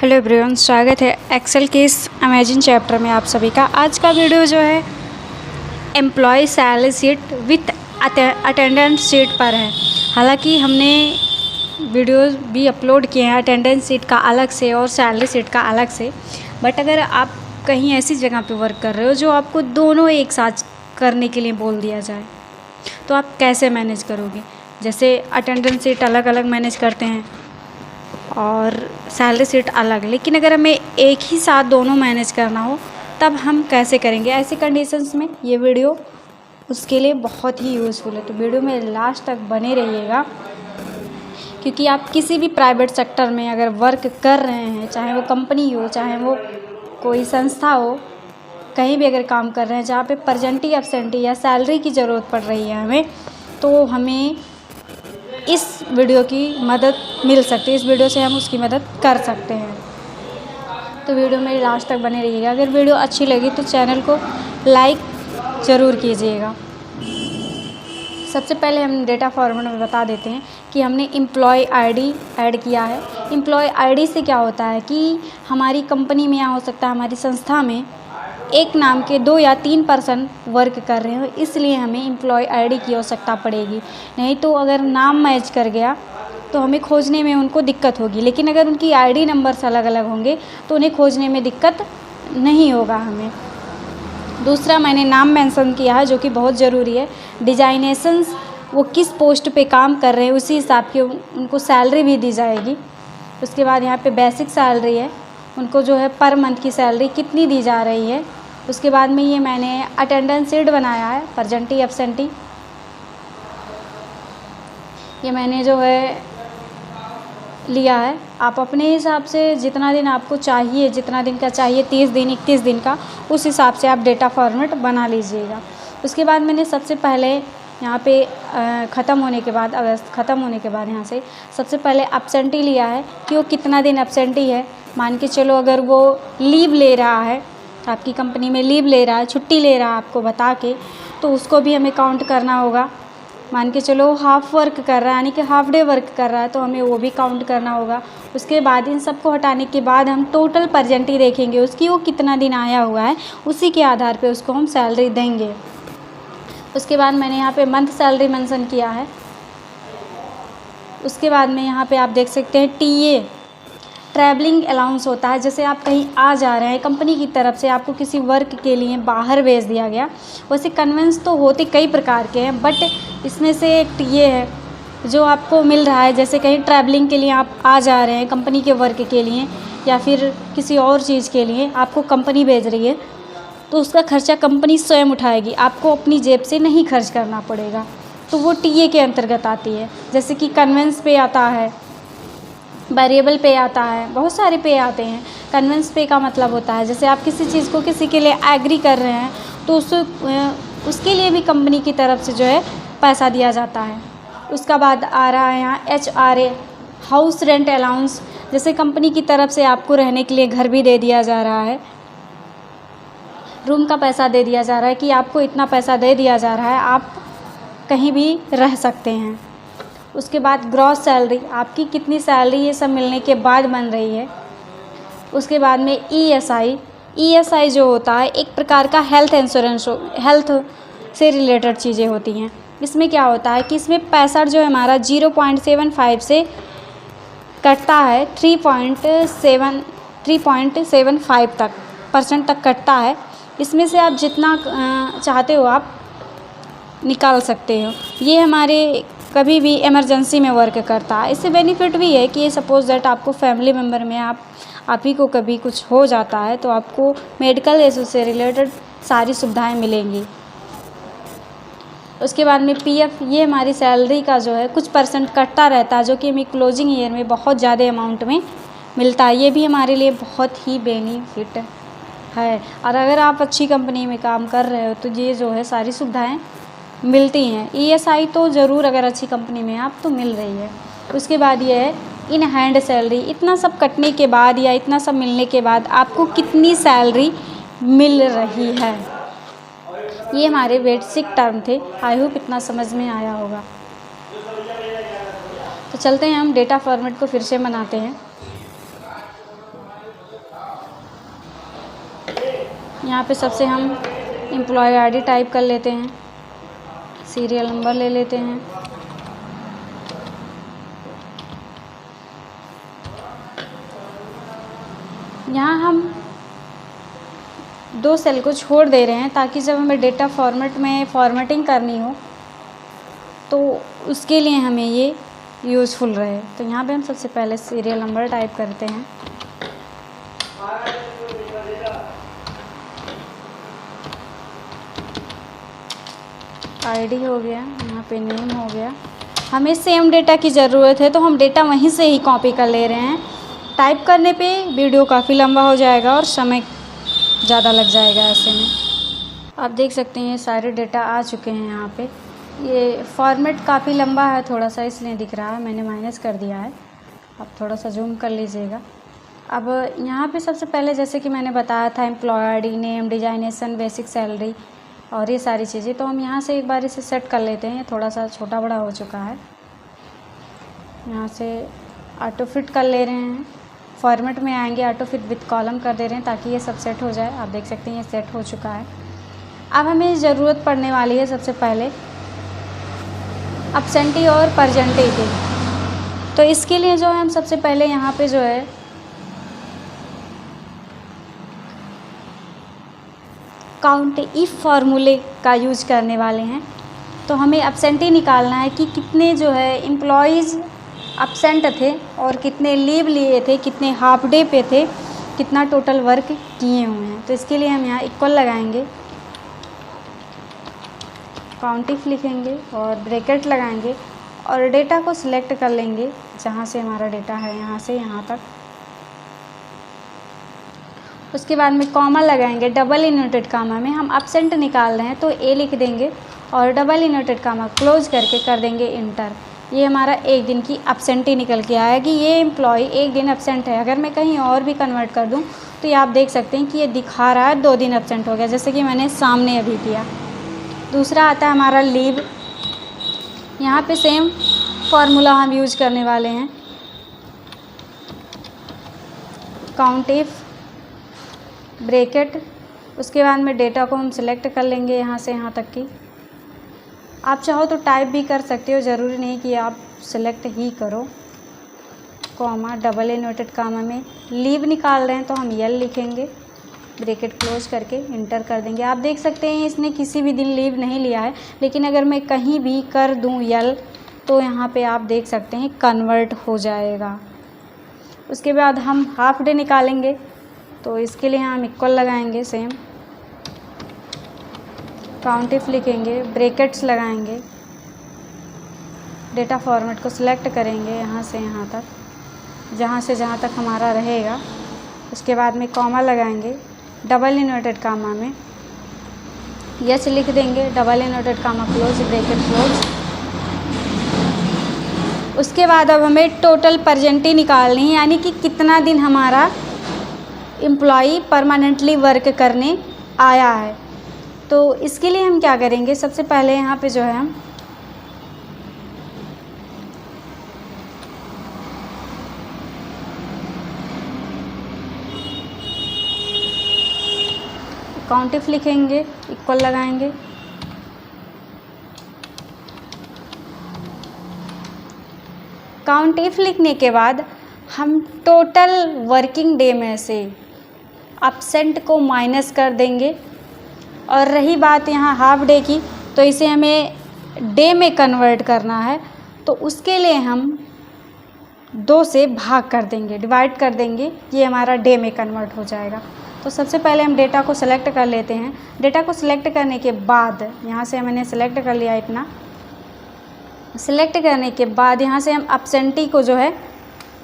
Hello everyone, स्वागत है Excel के इस अमेजिंग चैप्टर में आप सभी का। आज का वीडियो जो है employ salary sheet with attendance sheet पर है। हालांकि हमने वीडियोस भी अपलोड किए हैं अटेंडेंस शीट का अलग से और सैलरी शीट का अलग से, बट अगर आप कहीं ऐसी जगह पे वर्क कर रहे हो जो आपको दोनों एक साथ करने के लिए बोल दिया जाए तो आप कैसे मैनेज करोगे। जैसे अटेंडेंस शीट अलग अलग मैनेज करते हैं और सैलरी शीट अलग, लेकिन अगर हमें एक ही साथ दोनों मैनेज करना हो तब हम कैसे करेंगे। ऐसी कंडीशंस में ये वीडियो उसके लिए बहुत ही यूज़फुल है, तो वीडियो में लास्ट तक बने रहिएगा। क्योंकि आप किसी भी प्राइवेट सेक्टर में अगर वर्क कर रहे हैं, चाहे वो कंपनी हो, चाहे वो कोई संस्था हो, कहीं भी अगर काम कर रहे हैं जहाँ पे प्रेजेंटी एब्सेंटी या सैलरी की ज़रूरत पड़ रही है हमें, तो हमें इस वीडियो की मदद मिल सकती है। इस वीडियो से हम उसकी मदद कर सकते हैं। तो वीडियो में लास्ट तक बने रहिएगा। अगर वीडियो अच्छी लगी तो चैनल को लाइक ज़रूर कीजिएगा। सबसे पहले हम डेटा फॉर्मेट में बता देते हैं कि हमने एम्प्लॉय आईडी ऐड किया है। एम्प्लॉय आईडी से क्या होता है कि हमारी कंपनी में या हो सकता है हमारी संस्था में एक नाम के 2 या 3 पर्सन वर्क कर रहे हो, इसलिए हमें एम्प्लॉय आईडी की आवश्यकता पड़ेगी। नहीं तो अगर नाम मैच कर गया तो हमें खोजने में उनको दिक्कत होगी, लेकिन अगर उनकी आईडी नंबर्स अलग अलग होंगे तो उन्हें खोजने में दिक्कत नहीं होगा हमें। दूसरा, मैंने नाम मेंशन किया है जो कि बहुत ज़रूरी है। डिजाइनेशंस, वो किस पोस्ट पे काम कर रहे हैं उसी हिसाब की उनको सैलरी भी दी जाएगी। उसके बाद यहाँ पे बेसिक सैलरी है, उनको जो है पर मंथ की सैलरी कितनी दी जा रही है। उसके बाद में ये मैंने अटेंडेंस शीट बनाया है, प्रेजेंटी एब्सेंटी। ये मैंने जो है लिया है, आप अपने हिसाब से जितना दिन आपको चाहिए, जितना दिन का चाहिए, 30 दिन 31 दिन का, उस हिसाब से आप डेटा फॉर्मेट बना लीजिएगा। उसके बाद मैंने सबसे पहले यहाँ पे ख़त्म होने के बाद, अगस्त ख़त्म होने के बाद यहाँ से सबसे पहले एब्सेंटी लिया है कि वो कितना दिन एब्सेंटी है। मान के चलो अगर वो लीव ले रहा है, आपकी कंपनी में लीव ले रहा है, छुट्टी ले रहा है आपको बता के, तो उसको भी हमें काउंट करना होगा। मान के चलो हाफ़ वर्क कर रहा है, यानी कि हाफ़ डे वर्क कर रहा है, तो हमें वो भी काउंट करना होगा। उसके बाद इन सबको हटाने के बाद हम टोटल प्रेजेंटी देखेंगे उसकी, वो कितना दिन आया हुआ है, उसी के आधार पे उसको हम सैलरी देंगे। उसके बाद मैंने यहाँ पे मंथ सैलरी मेंशन किया है। उसके बाद में यहाँ पे आप देख सकते हैं टीए, ट्रैवलिंग अलाउंस होता है। जैसे आप कहीं आ जा रहे हैं, कंपनी की तरफ से आपको किसी वर्क के लिए बाहर भेज दिया गया। वैसे कन्वेंस तो होते कई प्रकार के हैं, बट इसमें से एक टीए है जो आपको मिल रहा है। जैसे कहीं ट्रैवलिंग के लिए आप आ जा रहे हैं, कंपनी के वर्क के लिए या फिर किसी और चीज़ के लिए आपको कंपनी भेज रही है, तो उसका खर्चा कंपनी स्वयं उठाएगी, आपको अपनी जेब से नहीं खर्च करना पड़ेगा। तो वो टीए के अंतर्गत आती है। जैसे कि कन्वेंस पे आता है, वेरिएबल पे आता है, बहुत सारे पे आते हैं। कन्वेंस पे का मतलब होता है जैसे आप किसी चीज़ को किसी के लिए एग्री कर रहे हैं तो उसके लिए भी कंपनी की तरफ से जो है पैसा दिया जाता है। उसका बाद आ रहा है यहाँ HRA, हाउस रेंट अलाउंस। जैसे कंपनी की तरफ से आपको रहने के लिए घर भी दे दिया जा रहा है, रूम का पैसा दे दिया जा रहा है कि आपको इतना पैसा दे दिया जा रहा है, आप कहीं भी रह सकते हैं। उसके बाद ग्रॉस सैलरी, आपकी कितनी सैलरी ये सब मिलने के बाद बन रही है। उसके बाद में ESI जो होता है एक प्रकार का हेल्थ इंश्योरेंस, हेल्थ से रिलेटेड चीज़ें होती हैं। इसमें क्या होता है कि इसमें पैसा जो है हमारा 0.75 से कटता है 3.75 तक % तक कटता है। इसमें से आप जितना चाहते हो आप निकाल सकते हो। ये हमारे कभी भी इमरजेंसी में वर्क करता है। इससे बेनिफिट भी है कि सपोज़ दैट आपको फैमिली मेम्बर में आप ही को कभी कुछ हो जाता है तो आपको मेडिकल इशू से रिलेटेड सारी सुविधाएं मिलेंगी। उसके बाद में PF, ये हमारी सैलरी का जो है कुछ % कटता रहता है, जो कि हमें क्लोजिंग ईयर में बहुत ज़्यादा अमाउंट में मिलता है। ये भी हमारे लिए बहुत ही बेनिफिट है। और अगर आप अच्छी कंपनी में काम कर रहे हो तो ये जो है सारी सुविधाएं मिलती हैं। ESI तो ज़रूर अगर अच्छी कंपनी में आप तो मिल रही है। उसके बाद ये है इन हैंड सैलरी। इतना सब कटने के बाद या इतना सब मिलने के बाद आपको कितनी सैलरी मिल रही है, ये हमारे बेसिक टर्म थे। आई होप इतना समझ में आया होगा। तो चलते हैं हम डेटा फॉर्मेट को फिर से बनाते हैं। यहाँ पे सबसे हम एम्प्लॉय आईडी टाइप कर लेते हैं, सीरियल नंबर ले लेते हैं, यहाँ हम 2 सेल को छोड़ दे रहे हैं ताकि जब हमें डेटा फॉर्मेट में फॉर्मेटिंग करनी हो तो उसके लिए हमें ये यूज़फुल रहे। तो यहाँ पे हम सबसे पहले सीरियल नंबर टाइप करते हैं, आईडी हो गया, यहाँ पे नेम हो गया। हमें सेम डेटा की ज़रूरत है तो हम डेटा वहीं से ही कॉपी कर ले रहे हैं। टाइप करने पे वीडियो काफ़ी लंबा हो जाएगा और समय ज़्यादा लग जाएगा ऐसे में। आप देख सकते हैं ये सारे डेटा आ चुके हैं यहाँ पे। ये फॉर्मेट काफ़ी लंबा है थोड़ा सा, इसलिए दिख रहा है, मैंने माइनस कर दिया है। आप थोड़ा सा जूम कर लीजिएगा। अब यहाँ पे सबसे पहले जैसे कि मैंने बताया था employ ID, name, designation, basic salary और ये सारी चीज़ें, तो हम यहाँ से एक बार इसे सेट कर लेते हैं। थोड़ा सा छोटा बड़ा हो चुका है, यहाँ से ऑटो फिट कर ले रहे हैं। फॉर्मेट में आएंगे, ऑटो फिट विथ कॉलम कर दे रहे हैं ताकि ये सब सेट हो जाए। आप देख सकते हैं ये सेट हो चुका है। अब हमें ज़रूरत पड़ने वाली है सबसे पहले एब्सेंटी और परजेंटी की। तो इसके लिए जो है हम सबसे पहले यहाँ पे जो है काउंट इफ फार्मूले का यूज करने वाले हैं। तो हमें एब्सेंटी निकालना है कि कितने जो है एम्प्लॉयज़ एब्सेंट थे और कितने लीव लिए थे, कितने हाफ डे पे थे, कितना टोटल वर्क किए हुए हैं। तो इसके लिए हम यहाँ इक्वल लगाएंगे, काउंट इफ लिखेंगे और ब्रैकेट लगाएंगे और डेटा को सिलेक्ट कर लेंगे जहाँ से हमारा डेटा है, यहाँ से यहाँ तक। उसके बाद में कॉमा लगाएंगे, डबल इन्वर्टेड कामा में हम एब्सेंट निकाल रहे हैं तो ए लिख देंगे और डबल इन्वर्टेड कामा क्लोज करके कर देंगे इंटर। ये हमारा एक दिन की एब्सेंटी निकल के आया कि ये एम्प्लॉय एक दिन एब्सेंट है। अगर मैं कहीं और भी कन्वर्ट कर दूँ तो ये आप देख सकते हैं कि ये दिखा रहा है 2 दिन एब्सेंट हो गया, जैसे कि मैंने सामने अभी किया। दूसरा आता है हमारा लीव। यहाँ पे सेम फार्मूला हम यूज करने वाले हैं, काउंट इफ ब्रैकेट, उसके बाद में डेटा को हम सिलेक्ट कर लेंगे यहाँ से यहाँ तक की। आप चाहो तो टाइप भी कर सकते हो, ज़रूरी नहीं कि आप सिलेक्ट ही करो। कॉमा, डबल इन्वर्टेड कामा में लीव निकाल रहे हैं तो हम यल लिखेंगे, ब्रैकेट क्लोज करके इंटर कर देंगे। आप देख सकते हैं इसने किसी भी दिन लीव नहीं लिया है, लेकिन अगर मैं कहीं भी कर दूं यल तो यहाँ पे आप देख सकते हैं कन्वर्ट हो जाएगा। उसके बाद हम हाफ डे निकालेंगे तो इसके लिए हम इक्वल लगाएंगे, सेम काउंट इफ लिखेंगे, ब्रैकेट्स लगाएंगे, डेटा फॉर्मेट को सिलेक्ट करेंगे यहाँ से यहाँ तक, जहाँ से जहाँ तक हमारा रहेगा। उसके बाद में कॉमा लगाएंगे, डबल इन्वर्टेड कामा में यस लिख देंगे, double inverted comma close, bracket close. उसके बाद अब हमें टोटल परजेंटी निकालनी है, यानी कि कितना दिन हमारा एम्प्लॉई परमानेंटली वर्क करने आया है। तो इसके लिए हम क्या करेंगे, सबसे पहले यहाँ पे जो है हम काउंट इफ लिखेंगे, इक्वल लगाएंगे, काउंट इफ लिखने के बाद हम टोटल वर्किंग डे में से एब्सेंट को माइनस कर देंगे। और रही बात यहाँ हाफ डे की, तो इसे हमें डे में कन्वर्ट करना है, तो उसके लिए हम 2 से भाग कर देंगे, डिवाइड कर देंगे, ये हमारा डे में कन्वर्ट हो जाएगा। तो सबसे पहले हम डेटा को सिलेक्ट कर लेते हैं। डेटा को सिलेक्ट करने के बाद यहाँ से मैंने सिलेक्ट कर लिया इतना। सिलेक्ट करने के बाद यहाँ से हम एब्सेंटी को जो है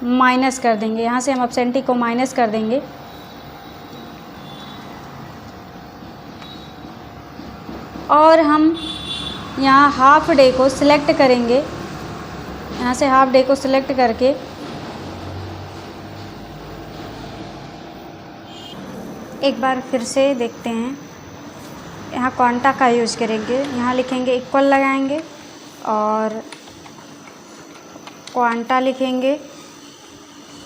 माइनस कर देंगे, यहाँ से हम एब्सेंटी को माइनस कर देंगे। और हम यहाँ हाफ डे को सिलेक्ट करेंगे, यहाँ से हाफ डे को सिलेक्ट करके एक बार फिर से देखते हैं। यहाँ क्वांटा का यूज करेंगे, यहाँ लिखेंगे इक्वल लगाएंगे और क्वांटा लिखेंगे,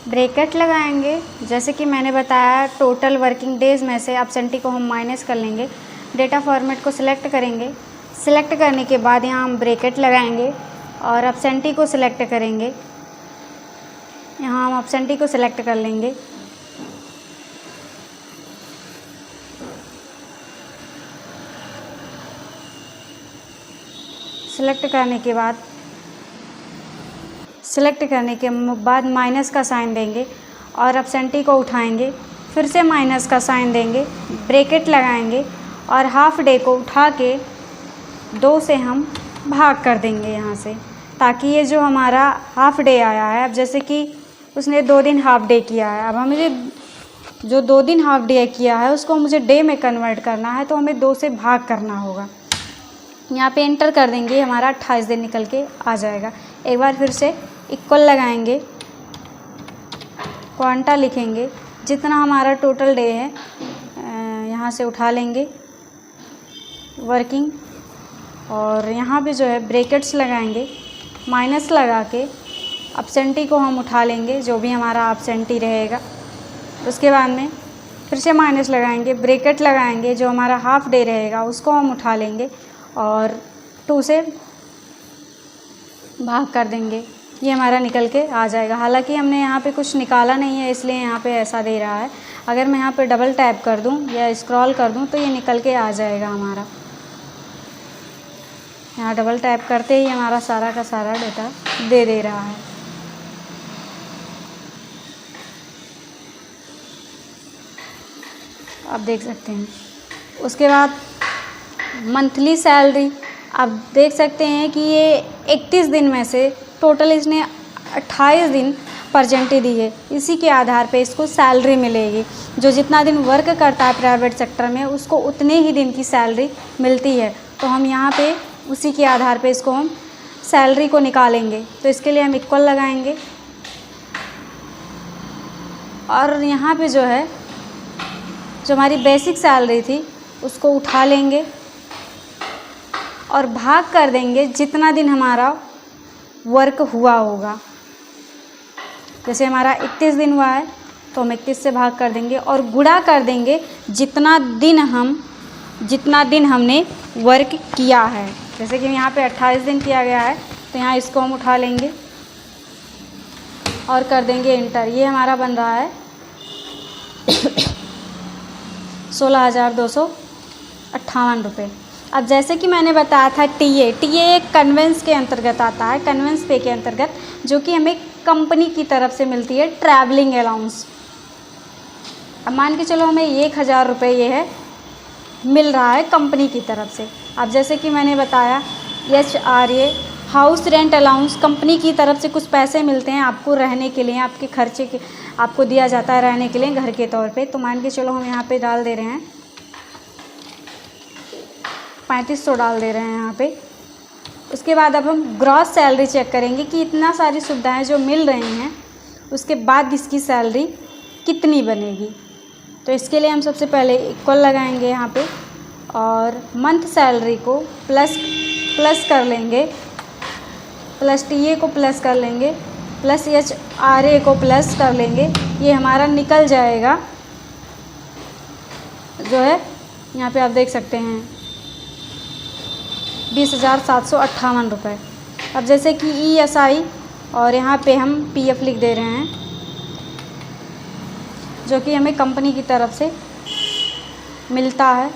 ब्रैकेट लगाएंगे। जैसे कि मैंने बताया टोटल वर्किंग डेज़ में से एब्सेंटी को हम माइनस कर लेंगे। डेटा फॉर्मेट को सिलेक्ट करेंगे। सिलेक्ट करने के बाद यहाँ हम ब्रैकेट लगाएंगे और एब्सेंटी को सिलेक्ट करेंगे। यहाँ हम एब्सेंटी को सिलेक्ट कर लेंगे। सिलेक्ट करने के बाद माइनस का साइन देंगे और एब्सेंटी को उठाएंगे, फिर से माइनस का साइन देंगे, ब्रैकेट लगाएंगे और हाफ डे को उठा के 2 से हम भाग कर देंगे यहाँ से, ताकि ये जो हमारा हाफ डे आया है, अब जैसे कि उसने 2 दिन हाफ डे किया है, अब हमें जो 2 दिन हाफ डे किया है उसको मुझे डे में कन्वर्ट करना है, तो हमें 2 से भाग करना होगा। यहाँ पे एंटर कर देंगे, हमारा 28 दिन निकल के आ जाएगा। एक बार फिर से इक्वल लगाएंगे, क्वांटा लिखेंगे, जितना हमारा टोटल डे है यहाँ से उठा लेंगे वर्किंग, और यहाँ पे जो है ब्रैकेट्स लगाएंगे, माइनस लगा के एब्सेंटी को हम उठा लेंगे, जो भी हमारा एब्सेंटी रहेगा। उसके बाद में फिर से माइनस लगाएंगे, ब्रैकेट लगाएंगे, जो हमारा हाफ डे रहेगा उसको हम उठा लेंगे और 2 से भाग कर देंगे। ये हमारा निकल के आ जाएगा। हालांकि हमने यहाँ पे कुछ निकाला नहीं है, इसलिए यहाँ पे ऐसा दे रहा है। अगर मैं यहाँ पे डबल टैप कर दूँ या स्क्रॉल कर दूँ तो ये निकल के आ जाएगा हमारा। यहाँ डबल टैप करते ही हमारा सारा का सारा डेटा दे रहा है। आप देख सकते हैं। उसके बाद मंथली सैलरी आप देख सकते हैं कि ये 31 दिन में से टोटल इसने 28 दिन परसेंटेज दी है। इसी के आधार पे इसको सैलरी मिलेगी। जो जितना दिन वर्क करता है प्राइवेट सेक्टर में उसको उतने ही दिन की सैलरी मिलती है। तो हम यहाँ पे उसी के आधार पे इसको हम सैलरी को निकालेंगे। तो इसके लिए हम इक्वल लगाएंगे और यहाँ पे जो है जो हमारी बेसिक सैलरी थी उसको उठा लेंगे और भाग कर देंगे जितना दिन हमारा वर्क हुआ होगा। जैसे हमारा 31 दिन हुआ है तो हम 31 से भाग कर देंगे और गुणा कर देंगे जितना दिन हमने वर्क किया है। जैसे कि यहाँ पे 28 दिन किया गया है तो यहाँ इसको हम उठा लेंगे और कर देंगे इंटर। ये हमारा बन रहा है 16,258 रुपये। अब जैसे कि मैंने बताया था टीए एक कन्वेंस के अंतर्गत आता है, कन्वेंस पे के अंतर्गत, जो कि हमें कंपनी की तरफ से मिलती है ट्रैवलिंग अलाउंस। अब मान के चलो हमें 1,000 रुपये ये है मिल रहा है कंपनी की तरफ से। अब जैसे कि मैंने बताया HRA house rent allowance, company की तरफ से कुछ पैसे मिलते हैं आपको रहने के लिए, आपके खर्चे के आपको दिया जाता है रहने के लिए घर के तौर पे। तो मान के चलो हम यहाँ पे डाल दे रहे हैं 3500 डाल दे रहे हैं यहाँ पे। उसके बाद अब हम ग्रॉस सैलरी चेक करेंगे कि इतना सारी सुविधाएं जो मिल रही हैं उसके बाद इसकी सैलरी कितनी बनेगी। तो इसके लिए हम सबसे पहले इक्वल लगाएंगे यहाँ पे और मंथ सैलरी को प्लस कर लेंगे, प्लस टीए को प्लस कर लेंगे, प्लस HRA को प्लस कर लेंगे। ये हमारा निकल जाएगा जो है यहाँ पे आप देख सकते हैं 20,758 रुपये। अब जैसे कि ESI और यहाँ पे हम PF लिख दे रहे हैं जो कि हमें कंपनी की तरफ से मिलता है।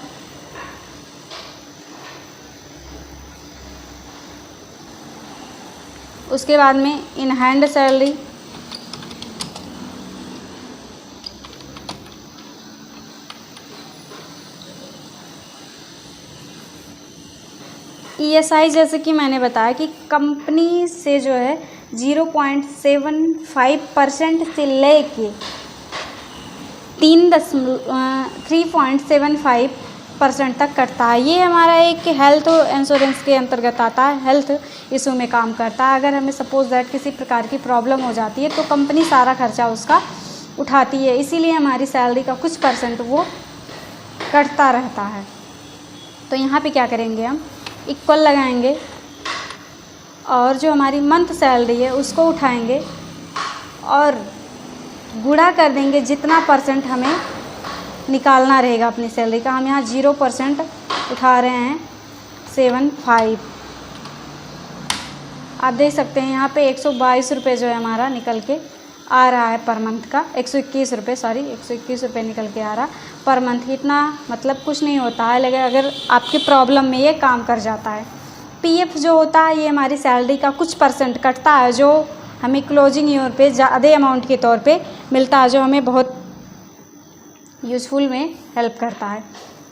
उसके बाद में इन हैंड सैलरी, ESI जैसे कि मैंने बताया कि कंपनी से जो है 0.75% से लेके 3.75% तक कटता है। ये हमारा एक हेल्थ इंश्योरेंस के अंतर्गत आता है, हेल्थ इशू में काम करता है। अगर हमें सपोज दैट किसी प्रकार की प्रॉब्लम हो जाती है तो कंपनी सारा खर्चा उसका उठाती है, इसीलिए हमारी सैलरी का कुछ % वो कटता रहता है। तो यहाँ पे क्या करेंगे, हम इक्वल लगाएंगे और जो हमारी मंथ सैलरी है उसको उठाएंगे और गुणा कर देंगे जितना परसेंट हमें निकालना रहेगा अपनी सैलरी का। हम यहाँ 0% उठा रहे हैं 75। आप देख सकते हैं यहाँ पे 122 रुपये जो है हमारा निकल के आ रहा है पर मंथ का। 121 रुपये, सॉरी 121 रुपये निकल के आ रहा पर मंथ। इतना मतलब कुछ नहीं होता है, लेकिन अगर आपके प्रॉब्लम में ये काम कर जाता है। पीएफ जो होता है ये हमारी सैलरी का कुछ परसेंट कटता है, जो हमें क्लोजिंग ईयर पे ज़्यादा अमाउंट के तौर पे मिलता है, जो हमें बहुत यूज़फुल में हेल्प करता है।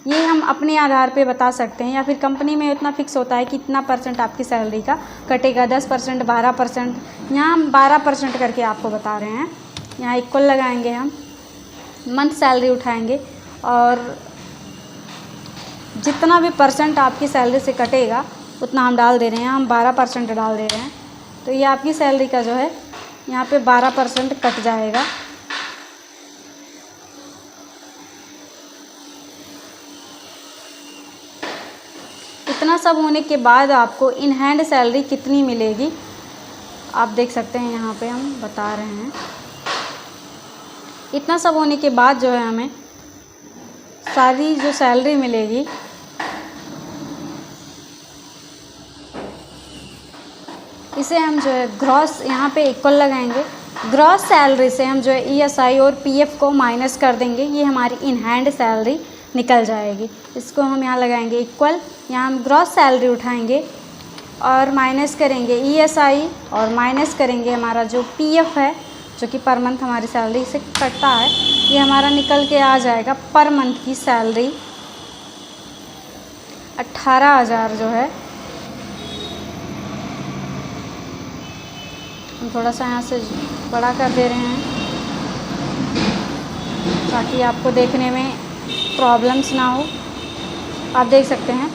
ये हम अपने आधार पे बता सकते हैं, या फिर कंपनी में इतना फिक्स होता है कि इतना परसेंट आपकी सैलरी का कटेगा। 10%, 12%, यहाँ हम 12% करके आपको बता रहे हैं। यहाँ इक्वल लगाएंगे, हम मंथ सैलरी उठाएंगे और जितना भी परसेंट आपकी सैलरी से कटेगा उतना हम डाल दे रहे हैं। हम 12% डाल दे रहे हैं, तो ये आपकी सैलरी का जो है यहाँ पे 12% कट जाएगा। इतना सब होने के बाद आपको इन हैंड सैलरी कितनी मिलेगी आप देख सकते हैं, यहाँ पे हम बता रहे हैं। इतना सब होने के बाद जो है हमें सारी जो सैलरी मिलेगी इसे हम जो है ग्रॉस यहाँ पे इक्वल लगाएंगे। ग्रॉस सैलरी से हम जो है ईएसआई और पीएफ को माइनस कर देंगे, ये हमारी इन हैंड सैलरी निकल जाएगी। इसको हम यहाँ लगाएंगे इक्वल। यहाँ हम ग्रॉस सैलरी उठाएंगे और माइनस करेंगे ईएसआई और माइनस करेंगे हमारा जो पीएफ है, जो कि पर मंथ हमारी सैलरी से कटता है। ये हमारा निकल के आ जाएगा पर मंथ की सैलरी 18,000 जो है। हम थोड़ा सा यहाँ से बड़ा कर दे रहे हैं ताकि आपको देखने में प्रॉब्लम्स ना हो। आप देख सकते हैं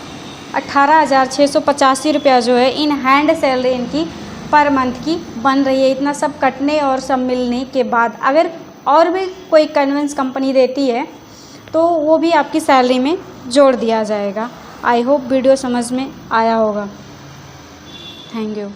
18,685 रुपया जो है इन हैंड सैलरी इनकी पर मंथ की बन रही है। इतना सब कटने और सब मिलने के बाद अगर और भी कोई कन्वेंस कंपनी देती है तो वो भी आपकी सैलरी में जोड़ दिया जाएगा। आई होप वीडियो समझ में आया होगा। Thank you.